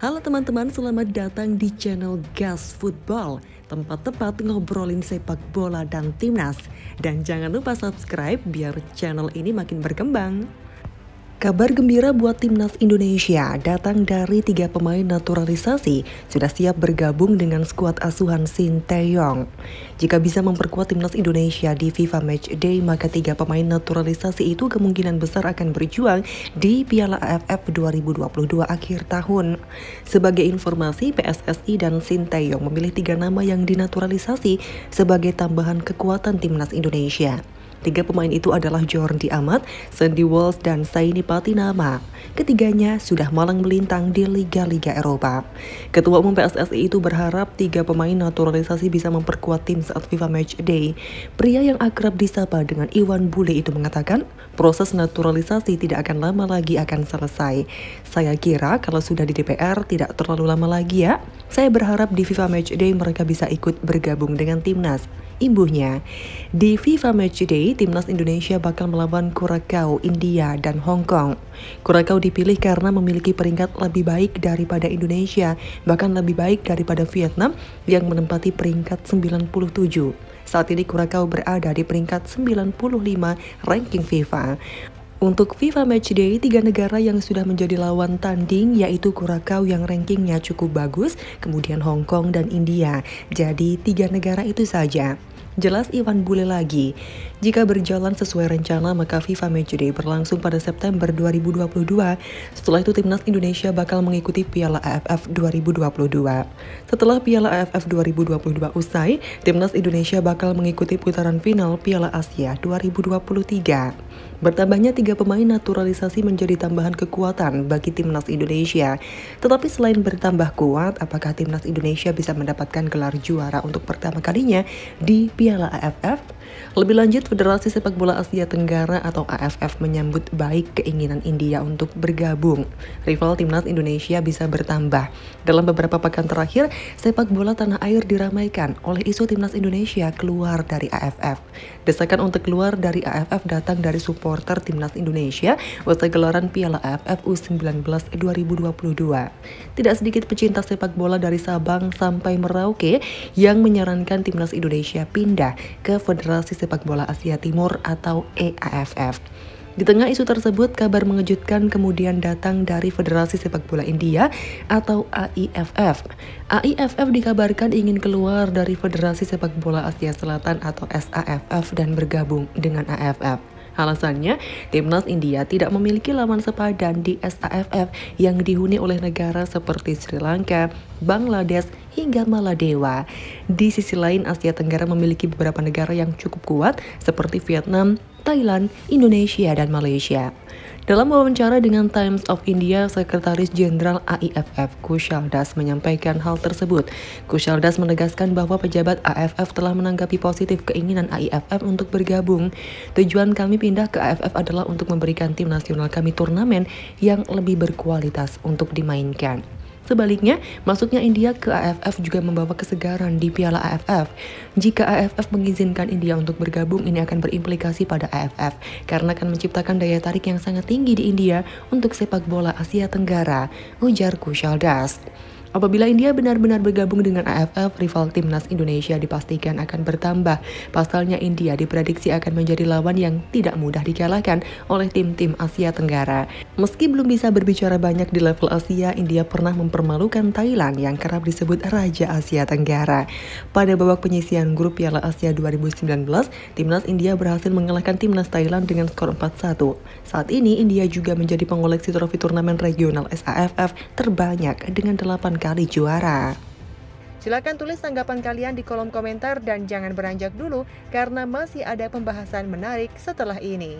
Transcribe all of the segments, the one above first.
Halo teman-teman, selamat datang di channel Gas Football, tempat tepat ngobrolin sepak bola dan timnas. Dan jangan lupa subscribe biar channel ini makin berkembang. Kabar gembira buat timnas Indonesia datang dari 3 pemain naturalisasi sudah siap bergabung dengan skuad asuhan Sinteyong. Jika bisa memperkuat timnas Indonesia di FIFA Matchday, maka 3 pemain naturalisasi itu kemungkinan besar akan berjuang di Piala AFF 2022 akhir tahun. Sebagai informasi, PSSI dan Sinteyong memilih 3 nama yang dinaturalisasi sebagai tambahan kekuatan timnas Indonesia. 3 pemain itu adalah Jordi Amat, Sandy Walsh, dan Saini Patinama. Ketiganya sudah malang melintang di liga-liga Eropa. Ketua Umum PSSI itu berharap 3 pemain naturalisasi bisa memperkuat tim saat FIFA Matchday. Pria yang akrab disapa dengan Iwan Bule itu mengatakan, proses naturalisasi tidak akan lama lagi akan selesai. Saya kira kalau sudah di DPR tidak terlalu lama lagi ya. Saya berharap di FIFA Matchday mereka bisa ikut bergabung dengan timnas. Imbuhnya, di FIFA Matchday, timnas Indonesia bakal melawan Curaçao, India, dan Hong Kong. Curaçao dipilih karena memiliki peringkat lebih baik daripada Indonesia, bahkan lebih baik daripada Vietnam yang menempati peringkat 97. Saat ini Curaçao berada di peringkat 95 ranking FIFA. Untuk FIFA Matchday, 3 negara yang sudah menjadi lawan tanding yaitu Curaçao yang rankingnya cukup bagus, kemudian Hong Kong dan India. Jadi 3 negara itu saja. Jelas Iwan Bule lagi, jika berjalan sesuai rencana maka FIFA Matchday berlangsung pada September 2022. Setelah itu timnas Indonesia bakal mengikuti Piala AFF 2022. Setelah Piala AFF 2022 usai, timnas Indonesia bakal mengikuti putaran final Piala Asia 2023. Bertambahnya 3 pemain naturalisasi menjadi tambahan kekuatan bagi timnas Indonesia. Tetapi selain bertambah kuat, apakah timnas Indonesia bisa mendapatkan gelar juara untuk pertama kalinya di Piala AFF? Lebih lanjut, Federasi Sepak Bola Asia Tenggara atau AFF menyambut baik keinginan India untuk bergabung. Rival timnas Indonesia bisa bertambah. Dalam beberapa pekan terakhir, sepak bola tanah air diramaikan oleh isu timnas Indonesia keluar dari AFF. Desakan untuk keluar dari AFF datang dari supporter timnas Indonesia usai gelaran Piala AFF U19 2022. Tidak sedikit pecinta sepak bola dari Sabang sampai Merauke yang menyarankan timnas Indonesia pindah ke Federasi Sepak Bola Asia Timur atau EAFF. Di tengah isu tersebut, kabar mengejutkan kemudian datang dari Federasi Sepak Bola India atau AIFF. AIFF dikabarkan ingin keluar dari Federasi Sepak Bola Asia Selatan atau SAFF dan bergabung dengan AFF. Alasannya, timnas India tidak memiliki lawan sepadan di SAFF yang dihuni oleh negara seperti Sri Lanka, Bangladesh, hingga Maladewa. Di sisi lain, Asia Tenggara memiliki beberapa negara yang cukup kuat seperti Vietnam, Thailand, Indonesia, dan Malaysia. Dalam wawancara dengan Times of India, Sekretaris Jenderal AIFF Kushal Das menyampaikan hal tersebut. Kushal Das menegaskan bahwa pejabat AFF telah menanggapi positif keinginan AIFF untuk bergabung. Tujuan kami pindah ke AFF adalah untuk memberikan tim nasional kami turnamen yang lebih berkualitas untuk dimainkan. Sebaliknya, masuknya India ke AFF juga membawa kesegaran di Piala AFF. Jika AFF mengizinkan India untuk bergabung, ini akan berimplikasi pada AFF karena akan menciptakan daya tarik yang sangat tinggi di India untuk sepak bola Asia Tenggara, ujar Kushal Das. Apabila India benar-benar bergabung dengan AFF, rival timnas Indonesia dipastikan akan bertambah. Pasalnya India diprediksi akan menjadi lawan yang tidak mudah dikalahkan oleh tim-tim Asia Tenggara. Meski belum bisa berbicara banyak di level Asia, India pernah mempermalukan Thailand yang kerap disebut Raja Asia Tenggara. Pada babak penyisihan grup Piala Asia 2019, timnas India berhasil mengalahkan timnas Thailand dengan skor 4-1. Saat ini India juga menjadi pengoleksi trofi turnamen regional SAFF terbanyak dengan 8 kali juara. Silakan tulis tanggapan kalian di kolom komentar dan jangan beranjak dulu karena masih ada pembahasan menarik setelah ini.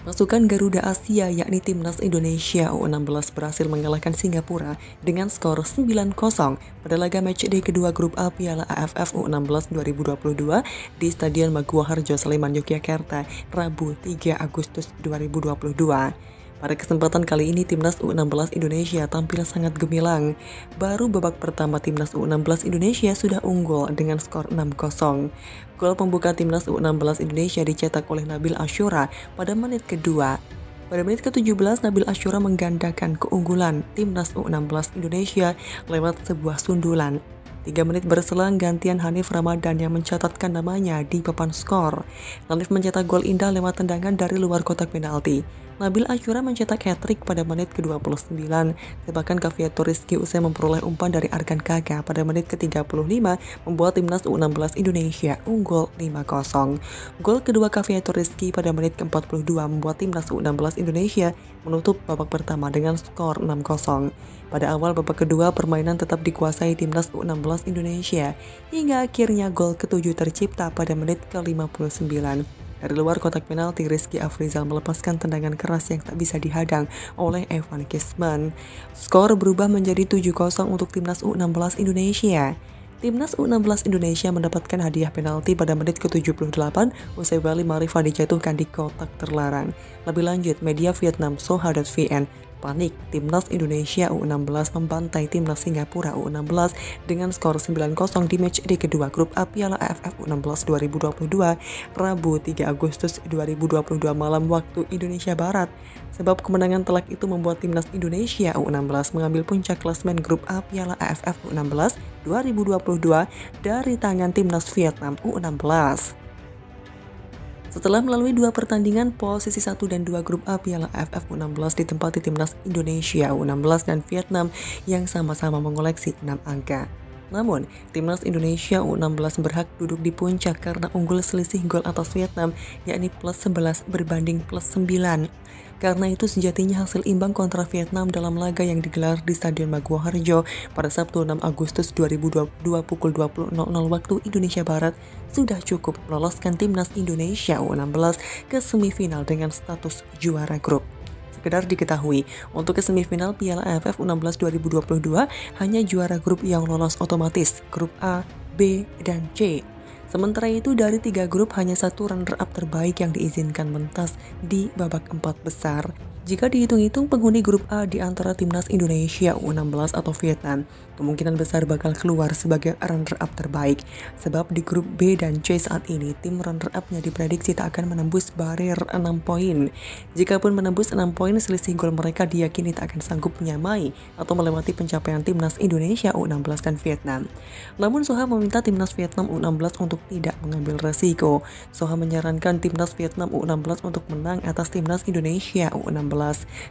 Pasukan Garuda Asia yakni timnas Indonesia U16 berhasil mengalahkan Singapura dengan skor 9-0 pada laga matchday kedua grup A Piala AFF U16 2022 di Stadion Maguwo Harjo, Sleman, Yogyakarta, Rabu 3 Agustus 2022. Pada kesempatan kali ini timnas U16 Indonesia tampil sangat gemilang. Baru babak pertama timnas U16 Indonesia sudah unggul dengan skor 6-0. Gol pembuka timnas U16 Indonesia dicetak oleh Nabil Asyura pada menit kedua. Pada menit ke-17, Nabil Asyura menggandakan keunggulan timnas U16 Indonesia lewat sebuah sundulan. 3 menit berselang, gantian Hanif Ramadan yang mencatatkan namanya di papan skor. Hanif mencetak gol indah lewat tendangan dari luar kotak penalti. Nabil Asyura mencetak hat-trick pada menit ke-29, sedangkan Kavietor Rizky usai memperoleh umpan dari Arkan Kaka pada menit ke-35 membuat timnas U16 Indonesia unggul 5-0. Gol kedua Kavietor Rizky pada menit ke-42 membuat timnas U16 Indonesia menutup babak pertama dengan skor 6-0. Pada awal babak kedua, permainan tetap dikuasai timnas U16 Indonesia, hingga akhirnya gol ke-7 tercipta pada menit ke-59. Dari luar kotak penalti, Rizky Afrizal melepaskan tendangan keras yang tak bisa dihadang oleh Evan Kisman. Skor berubah menjadi 7-0 untuk timnas U16 Indonesia. Timnas U16 Indonesia mendapatkan hadiah penalti pada menit ke-78 usai Wally Marifa dijatuhkan di kotak terlarang. Lebih lanjut, media Vietnam Soha.vn panik, timnas Indonesia U16 membantai timnas Singapura U16 dengan skor 9-0 di matchday kedua grup A Piala AFF U16 2022 Rabu 3 Agustus 2022 malam waktu Indonesia Barat. Sebab kemenangan telak itu membuat timnas Indonesia U16 mengambil puncak klasemen grup A Piala AFF U16 2022 dari tangan timnas Vietnam U16. Setelah melalui 2 pertandingan, posisi 1 dan 2 grup A Piala AFF U16 ditempati timnas Indonesia U16 dan Vietnam yang sama-sama mengoleksi 6 angka. Namun, timnas Indonesia U16 berhak duduk di puncak karena unggul selisih gol atas Vietnam, yakni +11 berbanding +9. Karena itu sejatinya hasil imbang kontra Vietnam dalam laga yang digelar di Stadion Maguwo Harjo pada Sabtu 6 Agustus 2022 pukul 20.00 waktu Indonesia Barat sudah cukup meloloskan timnas Indonesia U16 ke semifinal dengan status juara grup. Sekedar diketahui, untuk ke semifinal Piala AFF U16 2022 hanya juara grup yang lolos otomatis, grup A, B, dan C. Sementara itu dari 3 grup hanya 1 runner-up terbaik yang diizinkan mentas di babak 4 besar. Jika dihitung-hitung penghuni grup A di antara timnas Indonesia U16 atau Vietnam, kemungkinan besar bakal keluar sebagai runner-up terbaik. Sebab di grup B dan C saat ini, tim runner-up-nya diprediksi tak akan menembus barir 6 poin. Jikapun menembus 6 poin, selisih gol mereka diyakini tak akan sanggup menyamai atau melewati pencapaian timnas Indonesia U16 dan Vietnam. Namun Soha meminta timnas Vietnam U16 untuk tidak mengambil resiko. Soha menyarankan timnas Vietnam U16 untuk menang atas timnas Indonesia U16.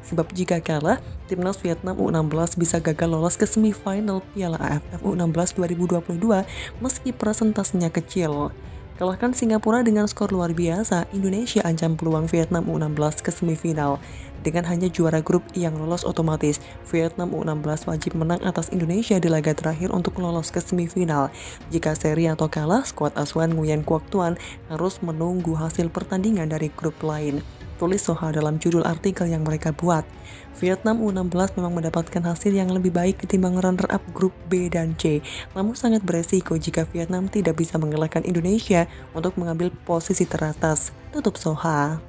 Sebab jika kalah, timnas Vietnam U16 bisa gagal lolos ke semifinal Piala AFF U16 2022 meski persentasenya kecil. Kalahkan Singapura dengan skor luar biasa, Indonesia ancam peluang Vietnam U16 ke semifinal. Dengan hanya juara grup yang lolos otomatis, Vietnam U16 wajib menang atas Indonesia di laga terakhir untuk lolos ke semifinal. Jika seri atau kalah, skuad asuhan Nguyen Quoc Tuan harus menunggu hasil pertandingan dari grup lain. Tulis Soha dalam judul artikel yang mereka buat. Vietnam U16 memang mendapatkan hasil yang lebih baik ketimbang runner-up grup B dan C, namun sangat beresiko jika Vietnam tidak bisa mengalahkan Indonesia untuk mengambil posisi teratas. Tutup Soha.